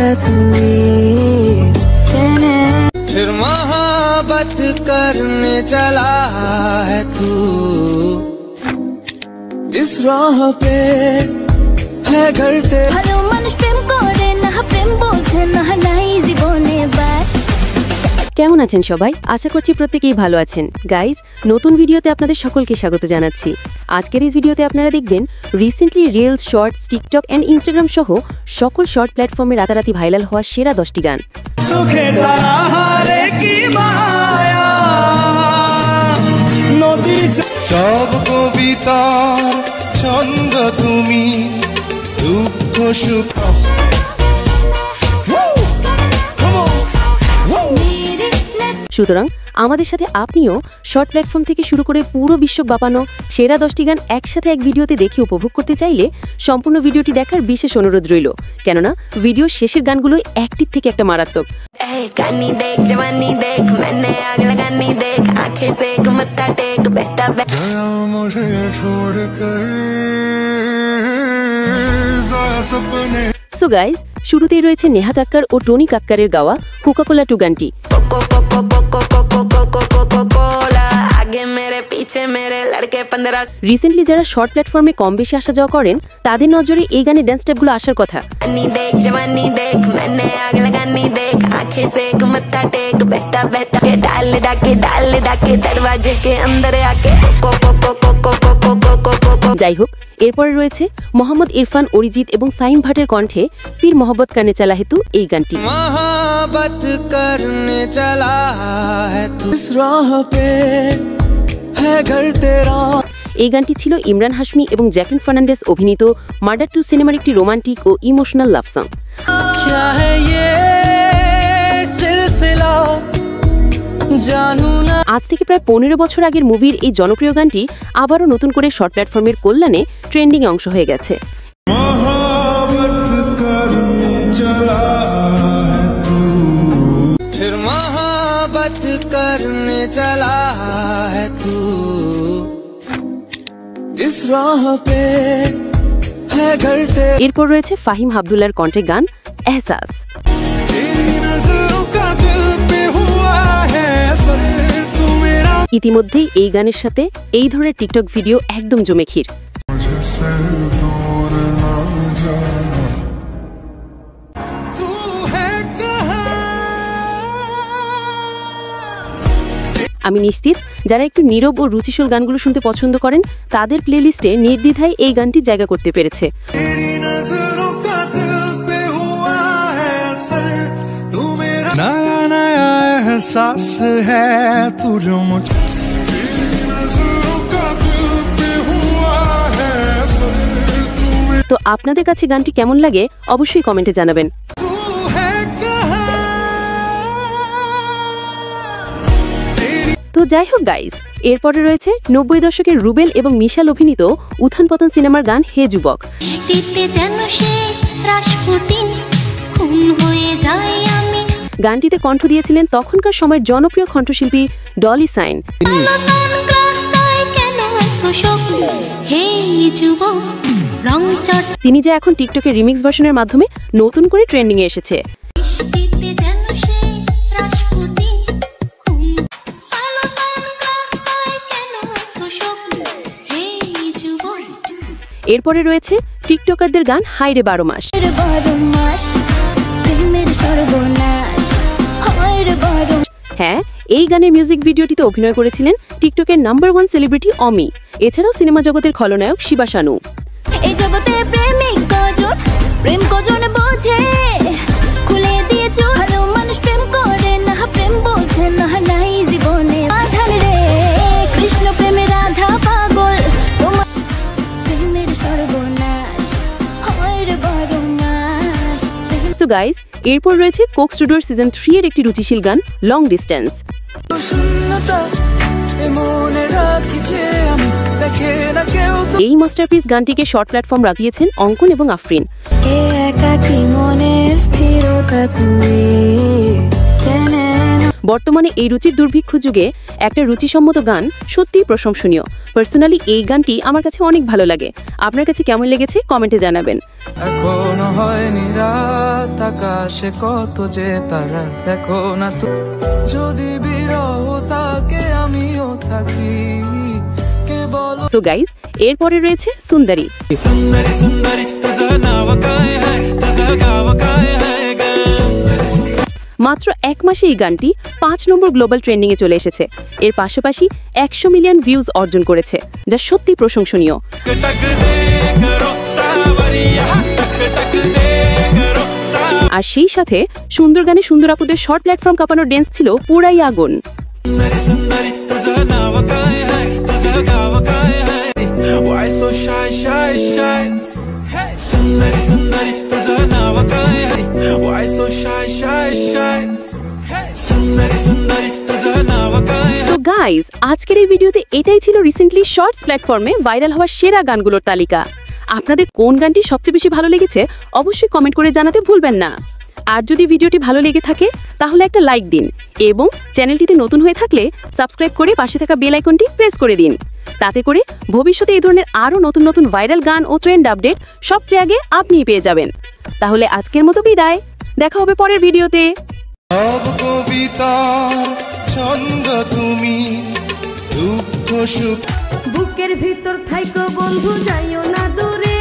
का तू फिर मोहब्बत करने चला है तू जिस राह पे है घर ते ভালো মানুষ প্রেম করে না প্রেম বোঝে না নাই জীবনে বাস। কেমন আছেন সবাই? আশা করছি প্রত্যেকেই ভালো আছেন। গাইজ, নতুন ভিডিওতে আপনাদের সকলকে স্বাগত জানাচ্ছি। আজকের এই ভিডিওতে আপনারা দেখবেন recently reels, shorts, TikTok and Instagram সহ সকল শর্ট প্ল্যাটফর্মে রাতারাতি ভাইরাল হওয়া সেরা 10টি গান। সব কবিতার ছন্দ তুমি, দুঃখ সুখ সুতরাং আমাদের সাথে আপনিও শর্ট প্ল্যাটফর্ম থেকে শুরু করে পুরো বিশ্ব বাপানো সেরা 10টি গান একসাথে এক ভিডিওতে দেখে উপভোগ করতে চাইলে সম্পূর্ণ ভিডিওটি দেখার বিশেষ অনুরোধ রইল, কেননা ভিডিওর শেষের গানগুলোই একটির থেকে একটা মারাত্মক। সো গাইজ, শুরুতেই রয়েছে নেহা কাক্কার ও টনি কাক্কারের গাওয়া কোকা-কোলা 2 গানটি। রিসেন্টলি যারা শর্ট প্ল্যাটফর্মে কম বেশি আসা যাওয়া করেন তাদের নজরে এই গানের ড্যান্স স্টেপগুলো আসার কথা। যাই হোক, এরপরে রয়েছে মোহাম্মদ ইরফান, অরিজিৎ এবং সাইম ভাটের কণ্ঠে ফির মোহব্বত করনে চলা হে তু এই গানটি। এই গানটি ছিল ইমরান হাশমি এবং জ্যাকলিন ফার্নান্ডেজ অভিনীত মার্ডার 2 সিনেমার একটি রোমান্টিক ও ইমোশনাল লাভ সং। আজ থেকে প্রায় 15 বছর আগের মুভির এই জনপ্রিয় গানটি আবারও নতুন করে শর্ট প্ল্যাটফর্মের কল্যাণে ট্রেন্ডিং অংশ হয়ে গেছে। এরপর রয়েছে ফাহিম আব্দুল্লাহর কণ্ঠে গান এহসাস। ইতিমধ্যেই এই গানের সাথে এই ধরনের টিকটক ভিডিও একদম জমে ক্ষীর। আমি নিশ্চিত যারা একটু নীরব ও রুচিশীল গানগুলো শুনতে পছন্দ করেন তাদের প্লেলিস্টে নির্দ্বিধায় এই গানটি জায়গা করতে পেরেছে। তো আপনাদের কাছে গানটি কেমন লাগে অবশ্যই কমেন্টে জানাবেন। তো যাই হোক গাইজ, এরপরে রয়েছে 90 দশকের রুবেল এবং মিশাল অভিনীত উত্থান পতন সিনেমার গান হে যুবক। গানটিতে কণ্ঠ দিয়েছিলেন তখনকার সময়ের জনপ্রিয় কণ্ঠশিল্পী ডলি সাইন। তিনি যে এখন টিকটকের রিমিক্স ভার্সনের মাধ্যমে নতুন করে ট্রেন্ডিং এ এসেছে। এরপরে রয়েছে টিকটকারদের গান হাইরে 12 মাস। হ্যাঁ, এই গানের মিউজিক ভিডিওটিতে অভিনয় করেছিলেন টিকটকের নাম্বার 1 সেলিব্রিটি অমি, এছাড়াও সিনেমা জগতের খলনায়ক শিবা শানু। এই জগতে প্রেমিক কজন, প্রেম কজন বোঝে, খুলে দিয়েছো ভালো মানুষ প্রেম করে না প্রেম বোঝে না নাই জীবনে আধার রে কৃষ্ণ প্রেমে রাধা পাগল তোমার প্রেমের সর্বনাশ হায়রে 12 মাস। সো গাইস, এরপর রয়েছে কোক স্টুডিওর সিজন 3 এর একটি রুচিশীল গান লং ডিস্টেন্স। এই মাস্টারপিস গানটিকে শর্ট প্ল্যাটফর্ম রাখিয়েছেন অঙ্কন এবং আফরিন। বর্তমানে এই রুচির দুর্ভিক্ষ যুগে একটা রুচিসম্মত গান সত্যিই প্রশংসনীয়। পার্সোনালি এই গানটি আমার কাছে অনেক ভালো লাগে। আপনার কাছে কেমন লেগেছে কমেন্টে জানাবেন। এখনো হয়নি রাত, আকাশে কত যে তারা দেখো না তো, যদি বিরহ থাকে আমিও থাকি, কে বলো। সো গাইস, এরপরে রয়েছে সুন্দরী। সুন্দরী সুন্দরী তুঝা নাম কায় হ্যায়, তুঝা গাঁव কায় হ্যায় গে। মাত্র 1 মাসে এই গানটি 5 নম্বর গ্লোবাল ট্রেন্ডিং এ চলে এসেছে। এর পাশাপাশি 100 মিলিয়ন ভিউজ অর্জন করেছে, যা সত্যি প্রশংসনীয়। আর সেই সাথে সুন্দর গানে সুন্দর আপুদের শর্ট প্ল্যাটফর্ম কাঁপানোর ড্যান্স ছিল পুরাই আগুন। তো গাইজ, আজকের এই ভিডিওতে এটাই ছিল রিসেন্টলি শর্টস প্ল্যাটফর্মে ভাইরাল হওয়া সেরা গানগুলোর তালিকা। আপনাদের কোন গানটি সবচেয়ে বেশি ভালো লেগেছে অবশ্যই কমেন্ট করে জানাতে ভুলবেন না। আর যদি ভিডিওটি ভালো লেগে থাকে তাহলে একটা লাইক দিন এবং চ্যানেলটিতে নতুন হয়ে থাকলে সাবস্ক্রাইব করে পাশে থাকা বেল আইকনটি প্রেস করে দিন। তাতে করে ভবিষ্যতে এই ধরনের আরও নতুন নতুন ভাইরাল গান ও ট্রেন্ড আপডেট সবচেয়ে আগে আপনিই পেয়ে যাবেন। তাহলে আজকের মতো বিদায়, দেখা হবে পরের ভিডিওতে। সব কবিতার ছন্দ তুমি, দুঃখ সুখ বুকের ভিতর থাইকো বন্ধু যাইও না দূরে,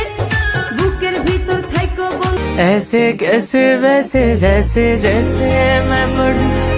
বুকের ভিতর থাইকো বন্ধু। ऐसे कैसे वैसे जैसे जैसे मैं पढ़ूं